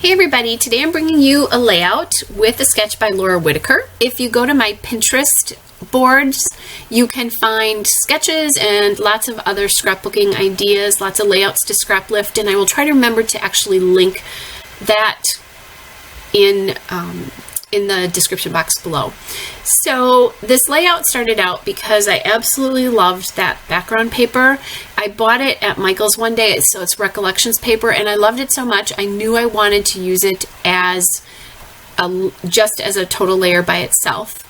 Hey everybody, today I'm bringing you a layout with a sketch by Laura Whitaker. If you go to my Pinterest boards, you can find sketches and lots of other scrapbooking ideas, lots of layouts to scrap lift, and I will try to remember to actually link that in the description box below. So this layout started out because I absolutely loved that background paper. I bought it at Michael's one day, so it's Recollections paper, and I loved it so much I knew I wanted to use it as just as a total layer by itself.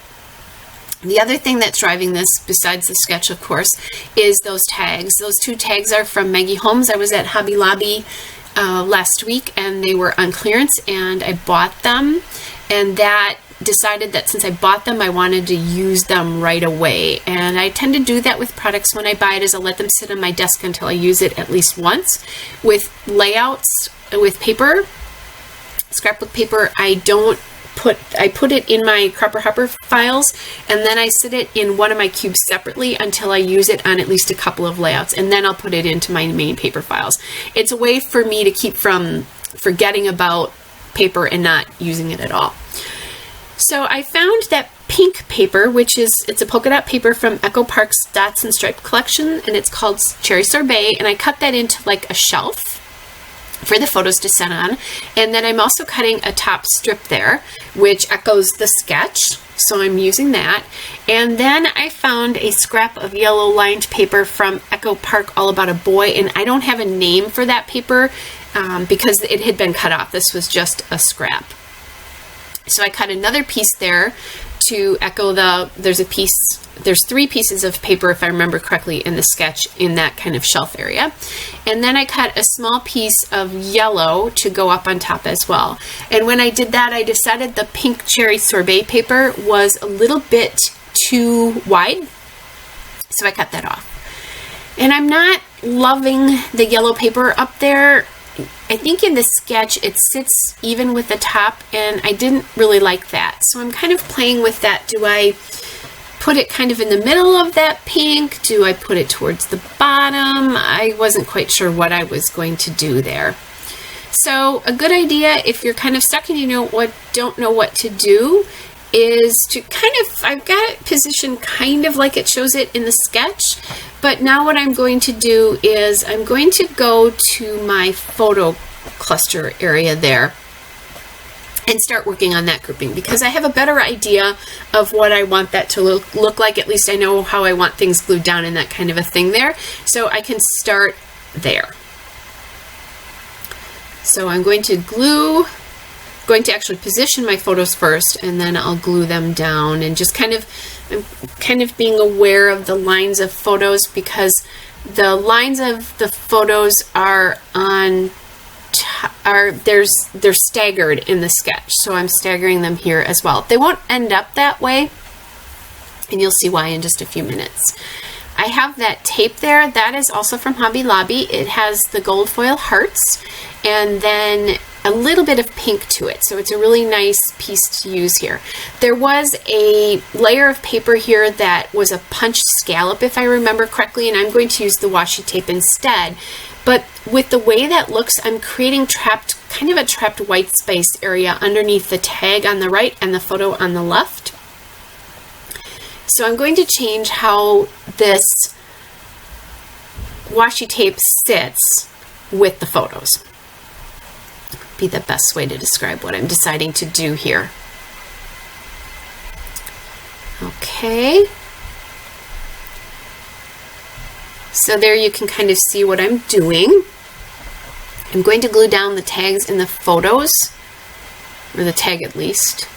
The other thing that's driving this, besides the sketch of course, is those tags. Those two tags are from Maggie Holmes. I was at Hobby Lobby last week and they were on clearance and I bought them, and that decided that since I bought them I wanted to use them right away. And I tend to do that with products when I buy it, is I'll let them sit on my desk until I use it at least once. With layouts with paper, scrapbook paper, I put it in my Cropper Hopper files, and then I sit it in one of my cubes separately until I use it on at least a couple of layouts, and then I'll put it into my main paper files. It's a way for me to keep from forgetting about paper and not using it at all. So I found that pink paper, it's a polka dot paper from Echo Park's Dots and Stripe collection, and it's called Cherry Sorbet, and I cut that into like a shelf for the photos to set on. And then I'm also cutting a top strip there, which echoes the sketch, so I'm using that. And then I found a scrap of yellow lined paper from Echo Park, All About a Boy, and I don't have a name for that paper because it had been cut off. This was just a scrap. So I cut another piece there to echo there's three pieces of paper, if I remember correctly, in the sketch in that kind of shelf area. And then I cut a small piece of yellow to go up on top as well. And when I did that, I decided the pink Cherry Sorbet paper was a little bit too wide, so I cut that off. And I'm not loving the yellow paper up there. I think in the sketch it sits even with the top, and I didn't really like that. So I'm kind of playing with that. Do I put it kind of in the middle of that pink? Do I put it towards the bottom? I wasn't quite sure what I was going to do there. So a good idea if you're kind of stuck and don't know what to do is to I've got it positioned kind of like it shows it in the sketch, but now what I'm going to do is I'm going to go to my photo cluster area there and start working on that grouping, because I have a better idea of what I want that to look like. At least I know how I want things glued down and that kind of a thing there, so I can start there. So I'm going to actually position my photos first, and then I'll glue them down, and just I'm kind of being aware of the lines of photos, because the lines of the photos they're staggered in the sketch, so I'm staggering them here as well. They won't end up that way, and you'll see why in just a few minutes. I have that tape there. That is also from Hobby Lobby. It has the gold foil hearts and then a little bit of pink to it, so it's a really nice piece to use here. There was a layer of paper here that was a punched scallop, if I remember correctly, and I'm going to use the washi tape instead. But with the way that looks, I'm creating kind of a trapped white space area underneath the tag on the right and the photo on the left. So I'm going to change how this washi tape sits with the photos. Be the best way to describe what I'm deciding to do here. Okay. So there you can kind of see what I'm doing. I'm going to glue down the tags in the photos, or the tag at least,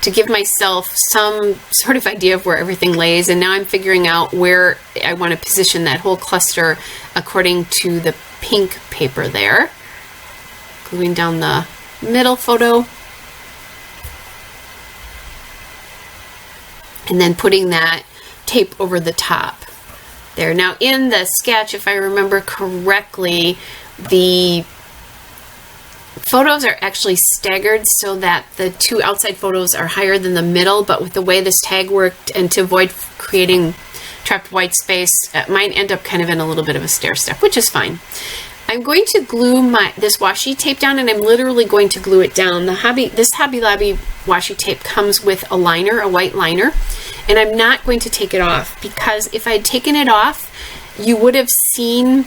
to give myself some sort of idea of where everything lays. And now I'm figuring out where I want to position that whole cluster according to the pink paper there. Gluing down the middle photo, and then putting that tape over the top there. Now in the sketch, if I remember correctly, the photos are actually staggered so that the two outside photos are higher than the middle, but with the way this tag worked and to avoid creating trapped white space, mine end up kind of in a little bit of a stair step, which is fine. I'm going to glue this washi tape down, and I'm literally going to glue it down. This Hobby Lobby washi tape comes with a liner, a white liner, and I'm not going to take it off, because if I had taken it off, you would have seen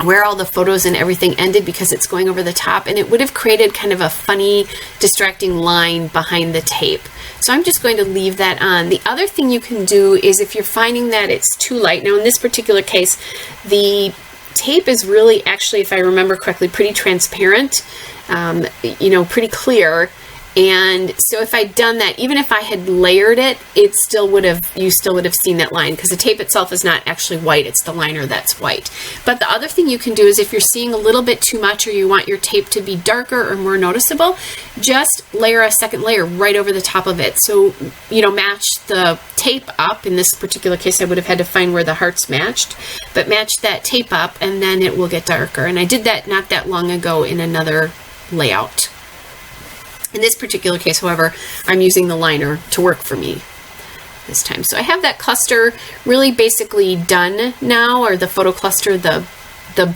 where all the photos and everything ended, because it's going over the top, and it would have created kind of a funny, distracting line behind the tape. So I'm just going to leave that on. The other thing you can do is, if you're finding that it's too light, now in this particular case, the tape is really, actually, if I remember correctly, pretty transparent, you know, pretty clear. And so if I'd done that, even if I had layered it, you still would have seen that line, because the tape itself is not actually white, it's the liner that's white. But the other thing you can do is, if you're seeing a little bit too much, or you want your tape to be darker or more noticeable, just layer a second layer right over the top of it. So, you know, match the tape up. In this particular case, I would have had to find where the hearts matched, but match that tape up, and then it will get darker. And I did that not that long ago in another layout. In this particular case, however, I'm using the liner to work for me this time. So I have that cluster really basically done now, or the photo cluster, the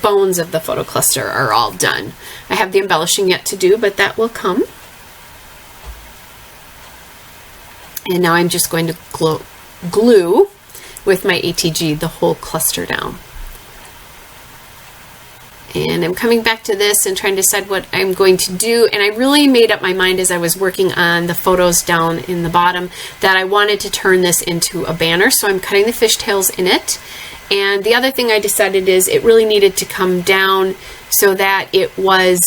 bones of the photo cluster are all done. I have the embellishing yet to do, but that will come. And now I'm just going to glue with my ATG the whole cluster down. And I'm coming back to this and trying to decide what I'm going to do. And I really made up my mind as I was working on the photos down in the bottom that I wanted to turn this into a banner. So I'm cutting the fishtails in it. And the other thing I decided is it really needed to come down so that it was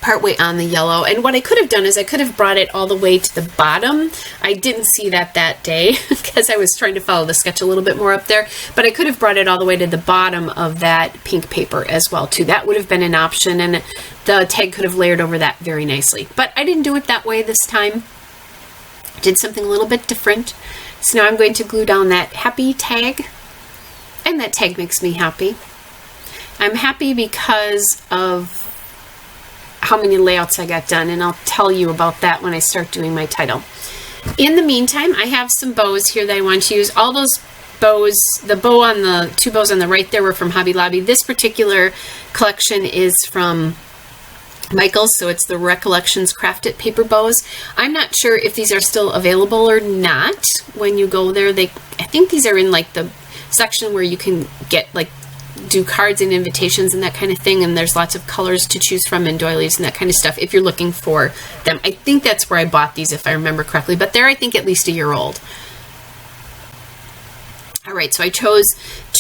partway on the yellow. And what I could have done is I could have brought it all the way to the bottom. I didn't see that day because I was trying to follow the sketch a little bit more up there, but I could have brought it all the way to the bottom of that pink paper as well too. That would have been an option, and the tag could have layered over that very nicely. But I didn't do it that way this time. I did something a little bit different. So now I'm going to glue down that happy tag, and that tag makes me happy. I'm happy because of how many layouts I got done, and I'll tell you about that when I start doing my title. In the meantime, I have some bows here that I want to use. All those bows, the bow on the two bows on the right there were from Hobby Lobby. This particular collection is from Michael's, so it's the Recollections Crafted paper bows. I'm not sure if these are still available or not. When you go there, I think these are in like the section where you can get like do cards and invitations and that kind of thing, and there's lots of colors to choose from and doilies and that kind of stuff if you're looking for them. I think that's where I bought these, if I remember correctly, but they're, I think, at least a year old. All right, so I chose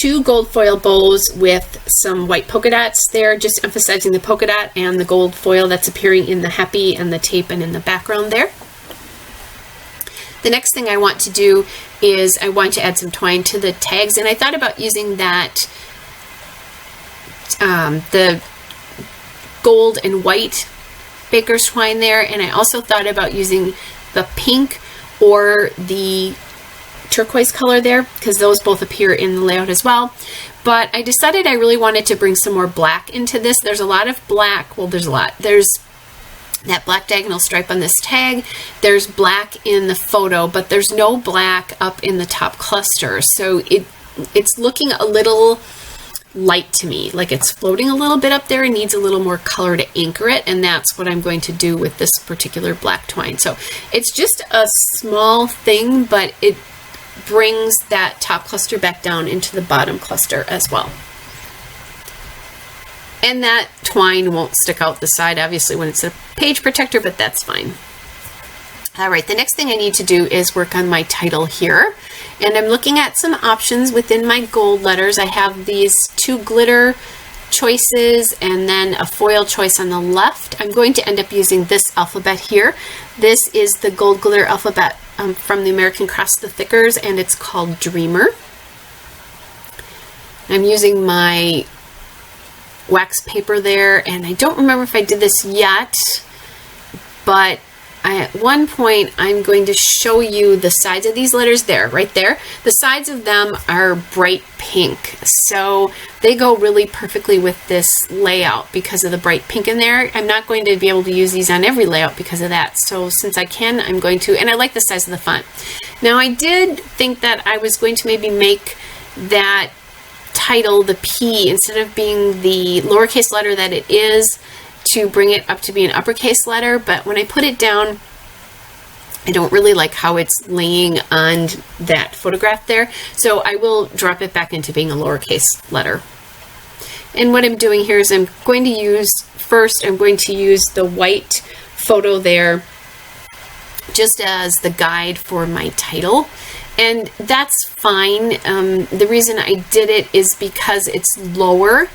2 gold foil bows with some white polka dots there, just emphasizing the polka dot and the gold foil that's appearing in the happy and the tape and in the background there. The next thing I want to do is I want to add some twine to the tags, and I thought about using that the gold and white baker's twine there, and I also thought about using the pink or the turquoise color there, because those both appear in the layout as well. But I decided I really wanted to bring some more black into this. There's a lot of black, well, there's that black diagonal stripe on this tag. There's black in the photo, but there's no black up in the top cluster, so it's looking a little light to me, like it's floating a little bit up there and needs a little more color to anchor it, and that's what I'm going to do with this particular black twine. So it's just a small thing, but it brings that top cluster back down into the bottom cluster as well. And that twine won't stick out the side, obviously, when it's a page protector, but that's fine. All right, the next thing I need to do is work on my title here. And I'm looking at some options within my gold letters. I have these 2 glitter choices and then a foil choice on the left. I'm going to end up using this alphabet here. This is the gold glitter alphabet from the American Cross the Thickers, and it's called Dreamer. I'm using my wax paper there, and I don't remember if I did this yet, but at one point I'm going to show you the sides of these letters there, right there. The sides of them are bright pink, so they go really perfectly with this layout because of the bright pink in there. I'm not going to be able to use these on every layout because of that, so since I can, I'm going to, and I like the size of the font. Now, I did think that I was going to maybe make that title, the P, instead of being the lowercase letter that it is, to bring it up to be an uppercase letter. But when I put it down, I don't really like how it's laying on that photograph there. So I will drop it back into being a lowercase letter. And what I'm doing here is I'm going to use the white photo there just as the guide for my title. And that's fine. The reason I did it is because it's lower.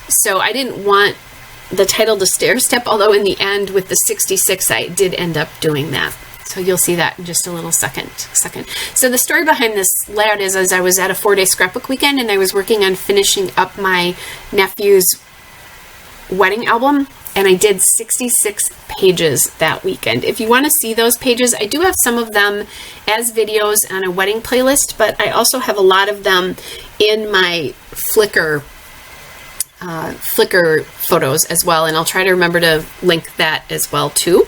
So I didn't want the title to stair step, although in the end with the 66 I did end up doing that. So you'll see that in just a little second. So the story behind this layout is, as I was at a 4-day scrapbook weekend and I was working on finishing up my nephew's wedding album, and I did 66 pages that weekend. If you want to see those pages, I do have some of them as videos on a wedding playlist, but I also have a lot of them in my Flickr photos as well, and I'll try to remember to link that as well too.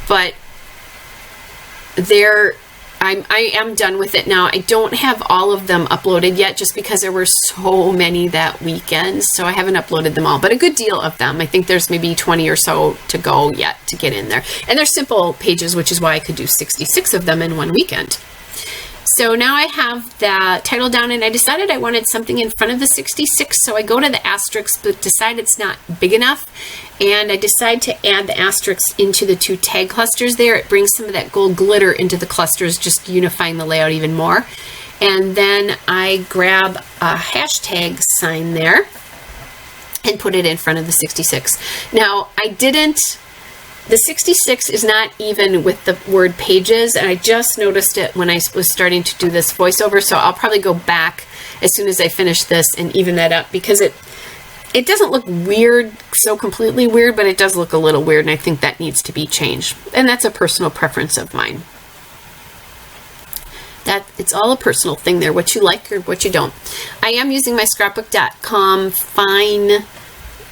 But I am done with it now. I don't have all of them uploaded yet just because there were so many that weekend, so I haven't uploaded them all, but a good deal of them. I think there's maybe 20 or so to go yet to get in there. And they're simple pages, which is why I could do 66 of them in one weekend. So now I have the title down, and I decided I wanted something in front of the 66, so I go to the asterisk but decide it's not big enough, and I decide to add the asterisks into the 2 tag clusters there. It brings some of that gold glitter into the clusters, just unifying the layout even more. And then I grab a hashtag sign there and put it in front of the 66. Now, the 66 is not even with the word pages, and I just noticed it when I was starting to do this voiceover, so I'll probably go back as soon as I finish this and even that up, because it doesn't look weird, so completely weird, but it does look a little weird, and I think that needs to be changed. And that's a personal preference of mine. It's all a personal thing there, what you like or what you don't. I am using my Scrapbook.com Fine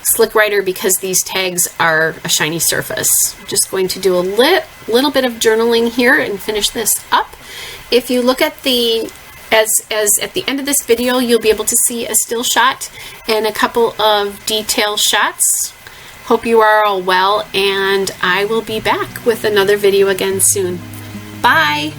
Slick Writer because these tags are a shiny surface. I'm just going to do a little bit of journaling here and finish this up. If you look at as at the end of this video, you'll be able to see a still shot and a couple of detail shots. Hope you are all well, and I will be back with another video again soon. Bye!